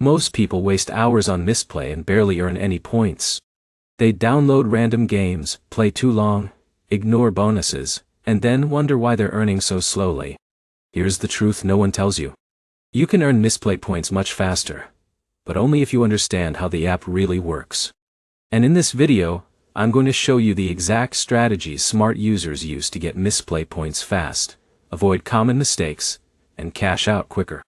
Most people waste hours on Mistplay and barely earn any points. They download random games, play too long, ignore bonuses, and then wonder why they're earning so slowly. Here's the truth no one tells you. You can earn Mistplay points much faster, but only if you understand how the app really works. And in this video, I'm going to show you the exact strategies smart users use to get Mistplay points fast, avoid common mistakes, and cash out quicker.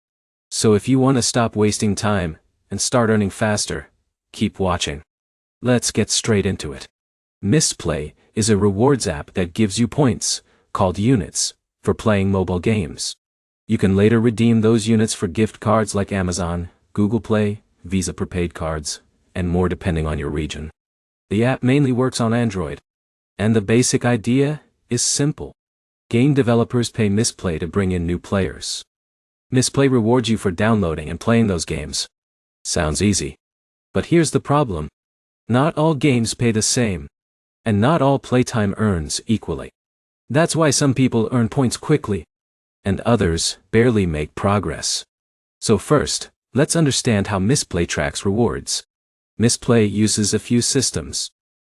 So if you want to stop wasting time and start earning faster, keep watching. Let's get straight into it. Mistplay is a rewards app that gives you points, called units, for playing mobile games. You can later redeem those units for gift cards like Amazon, Google Play, Visa prepaid cards, and more depending on your region. The app mainly works on Android, and the basic idea is simple. Game developers pay Mistplay to bring in new players. Mistplay rewards you for downloading and playing those games. Sounds easy. But here's the problem. Not all games pay the same, and not all playtime earns equally. That's why some people earn points quickly, and others barely make progress. So first, let's understand how Mistplay tracks rewards. Mistplay uses a few systems.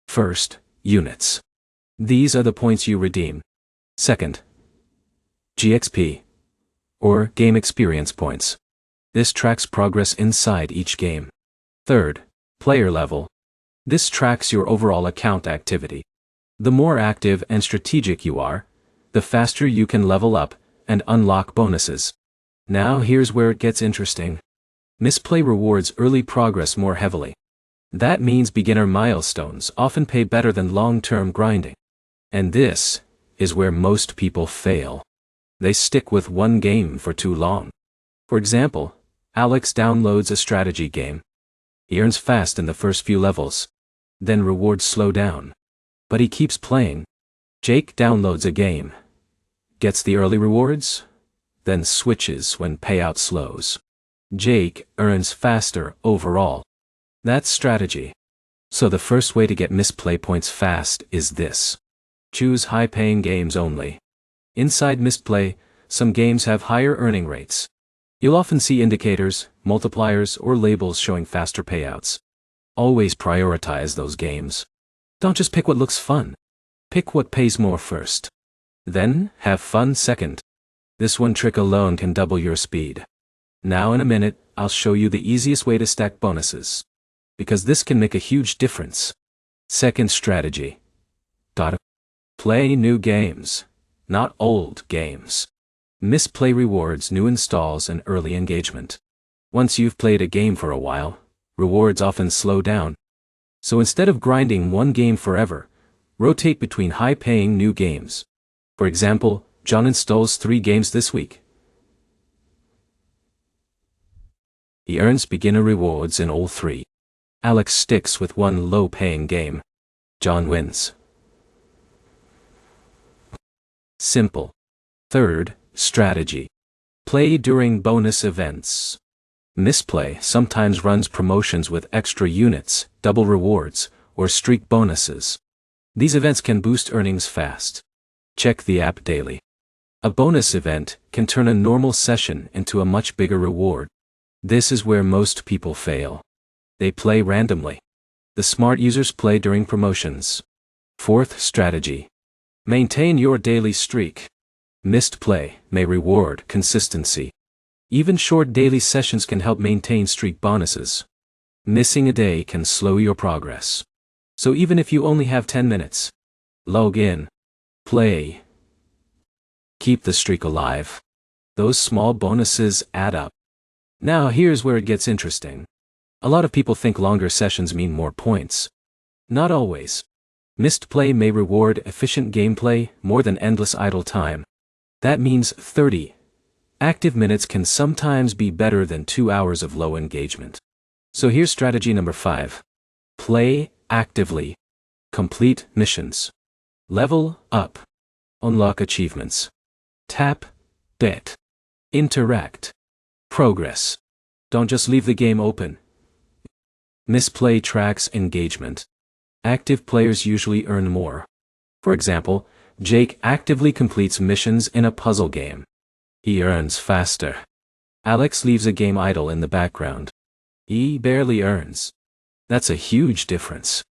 First, units. These are the points you redeem. Second, GXP, or Game Experience Points. This tracks progress inside each game. Third, player level. This tracks your overall account activity. The more active and strategic you are, the faster you can level up and unlock bonuses. Now here's where it gets interesting. Mistplay rewards early progress more heavily. That means beginner milestones often pay better than long-term grinding. And this is where most people fail. They stick with one game for too long. For example, Alex downloads a strategy game. He earns fast in the first few levels. Then rewards slow down. But he keeps playing. Jake downloads a game. Gets the early rewards, then switches when payout slows. Jake earns faster overall. That's strategy. So the first way to get Mistplay points fast is this. Choose high-paying games only. Inside Mistplay, some games have higher earning rates. You'll often see indicators, multipliers, or labels showing faster payouts. Always prioritize those games. Don't just pick what looks fun. Pick what pays more first. Then, have fun second. This one trick alone can double your speed. Now in a minute, I'll show you the easiest way to stack bonuses. Because this can make a huge difference. Second strategy. Play new games, not old games. Mistplay rewards new installs and early engagement. Once you've played a game for a while, rewards often slow down. So instead of grinding one game forever, rotate between high-paying new games. For example, John installs 3 games this week. He earns beginner rewards in all 3. Alex sticks with one low-paying game. John wins. Simple. Third, strategy. Play during bonus events. Mistplay sometimes runs promotions with extra units, double rewards, or streak bonuses. These events can boost earnings fast. Check the app daily. A bonus event can turn a normal session into a much bigger reward. This is where most people fail. They play randomly. The smart users play during promotions. Fourth strategy. Maintain your daily streak. Mistplay may reward consistency. Even short daily sessions can help maintain streak bonuses. Missing a day can slow your progress. So even if you only have 10 minutes, log in. Play. Keep the streak alive. Those small bonuses add up. Now here's where it gets interesting. A lot of people think longer sessions mean more points. Not always. Mistplay may reward efficient gameplay more than endless idle time. That means 30 active minutes can sometimes be better than 2 hours of low engagement. So here's strategy number 5. Play actively. Complete missions. Level up. Unlock achievements. Tap. Bet. Interact. Progress. Don't just leave the game open. Mistplay tracks engagement. Active players usually earn more. For example, Jake actively completes missions in a puzzle game. He earns faster. Alex leaves a game idle in the background. He barely earns. That's a huge difference.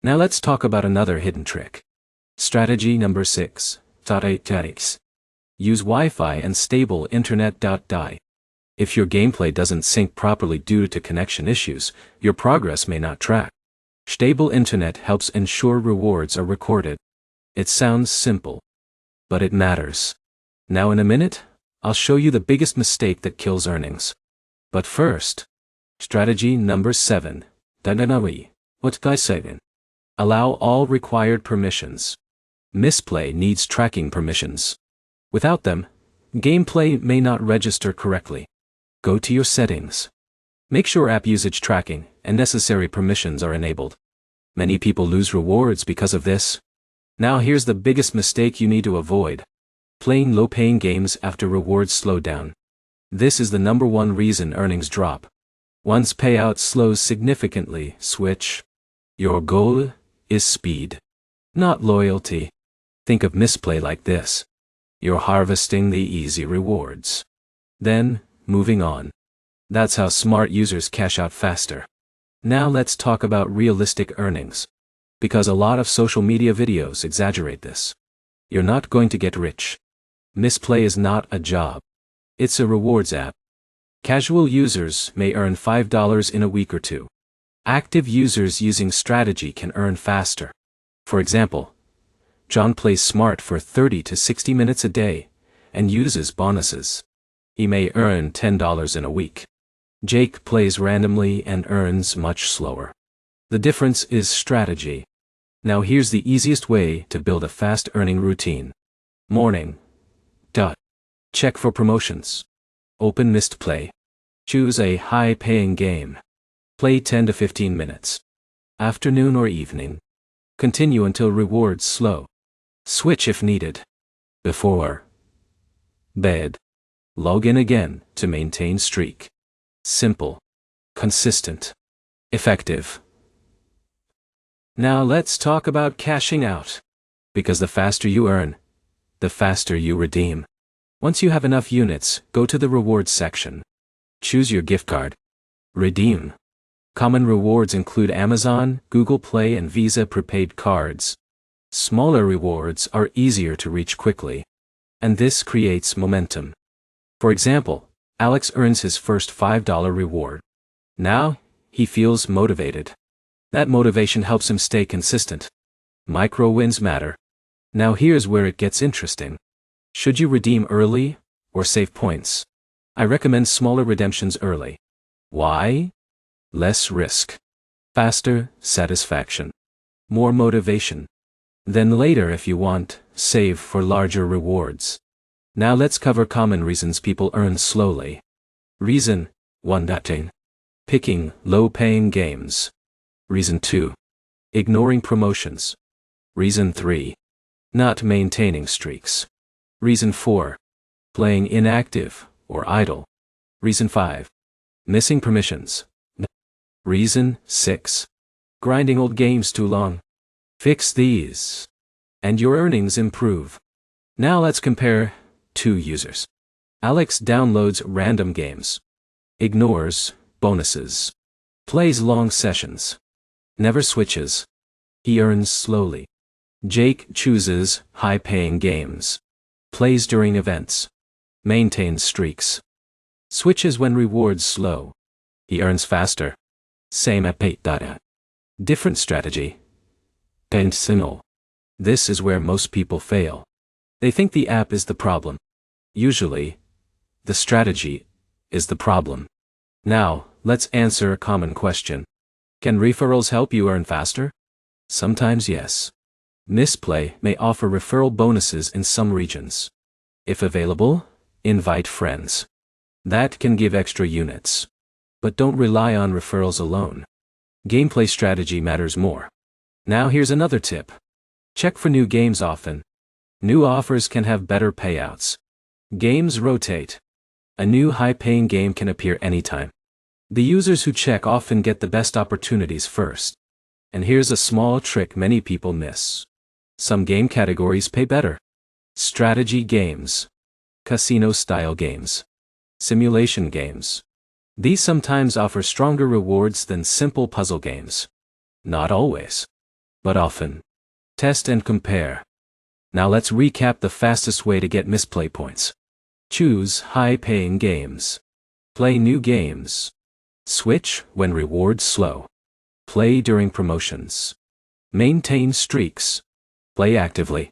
Now let's talk about another hidden trick. Strategy number 6. Use Wi-Fi and stable internet. If your gameplay doesn't sync properly due to connection issues, your progress may not track. Stable internet helps ensure rewards are recorded. It sounds simple, but it matters. Now in a minute, I'll show you the biggest mistake that kills earnings. But first, strategy number 7. Allow all required permissions. Mistplay needs tracking permissions. Without them, gameplay may not register correctly. Go to your settings. Make sure app usage tracking and necessary permissions are enabled. Many people lose rewards because of this. Now here's the biggest mistake you need to avoid. Playing low-paying games after rewards slow down. This is the number one reason earnings drop. Once payout slows significantly, switch. Your goal is speed, not loyalty. Think of Mistplay like this. You're harvesting the easy rewards. Then, moving on. That's how smart users cash out faster. Now let's talk about realistic earnings. Because a lot of social media videos exaggerate this. You're not going to get rich. Mistplay is not a job. It's a rewards app. Casual users may earn $5 in a week or two. Active users using strategy can earn faster. For example, John plays smart for 30 to 60 minutes a day and uses bonuses. He may earn $10 in a week. Jake plays randomly and earns much slower. The difference is strategy. Now here's the easiest way to build a fast earning routine. Morning. Check for promotions. Open Mistplay. Choose a high-paying game. Play 10 to 15 minutes. Afternoon or evening. Continue until rewards slow. Switch if needed. Before bed. Log in again to maintain streak. Simple. Consistent. Effective. Now let's talk about cashing out. Because the faster you earn, the faster you redeem. Once you have enough units, go to the rewards section. Choose your gift card. Redeem. Common rewards include Amazon, Google Play and Visa prepaid cards. Smaller rewards are easier to reach quickly. And this creates momentum. For example, Alex earns his first $5 reward. Now, he feels motivated. That motivation helps him stay consistent. Micro wins matter. Now here's where it gets interesting. Should you redeem early or save points? I recommend smaller redemptions early. Why? Less risk. Faster satisfaction. More motivation. Then later, if you want, save for larger rewards. Now let's cover common reasons people earn slowly. Reason 1. Picking low-paying games. Reason 2. Ignoring promotions. Reason 3. Not maintaining streaks. Reason 4. Playing inactive or idle. Reason 5. Missing permissions. Reason 6. Grinding old games too long. Fix these, and your earnings improve. Now let's compare two users. Alex downloads random games. Ignores bonuses. Plays long sessions. Never switches. He earns slowly. Jake chooses high-paying games. Plays during events. Maintains streaks. Switches when rewards slow. He earns faster. Same at pay. Different strategy. This is where most people fail. They think the app is the problem. Usually, the strategy is the problem. Now, let's answer a common question. Can referrals help you earn faster? Sometimes yes. Mistplay may offer referral bonuses in some regions. If available, invite friends. That can give extra units. But don't rely on referrals alone. Gameplay strategy matters more. Now here's another tip. Check for new games often. New offers can have better payouts. Games rotate. A new high-paying game can appear anytime. The users who check often get the best opportunities first. And here's a small trick many people miss. Some game categories pay better. Strategy games. Casino-style games. Simulation games. These sometimes offer stronger rewards than simple puzzle games. Not always, but often. Test and compare. Now let's recap the fastest way to get Mistplay points. Choose high-paying games. Play new games. Switch when rewards slow. Play during promotions. Maintain streaks. Play actively.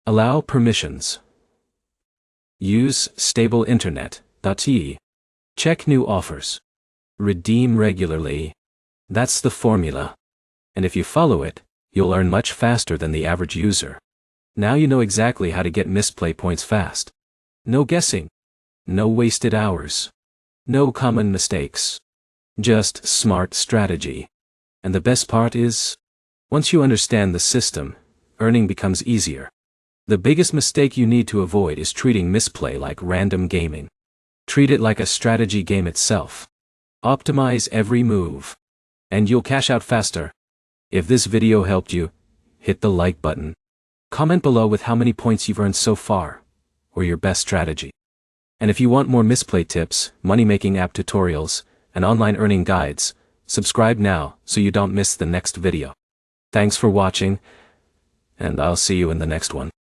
Allow permissions. Use stable internet. Check new offers. Redeem regularly. That's the formula. And if you follow it, you'll earn much faster than the average user. Now you know exactly how to get Mistplay points fast. No guessing. No wasted hours. No common mistakes. Just smart strategy. And the best part is, once you understand the system, earning becomes easier. The biggest mistake you need to avoid is treating Mistplay like random gaming. Treat it like a strategy game itself. Optimize every move. And you'll cash out faster. If this video helped you, hit the like button. Comment below with how many points you've earned so far, or your best strategy. And if you want more Mistplay tips, money-making app tutorials, and online earning guides, subscribe now so you don't miss the next video. Thanks for watching, and I'll see you in the next one.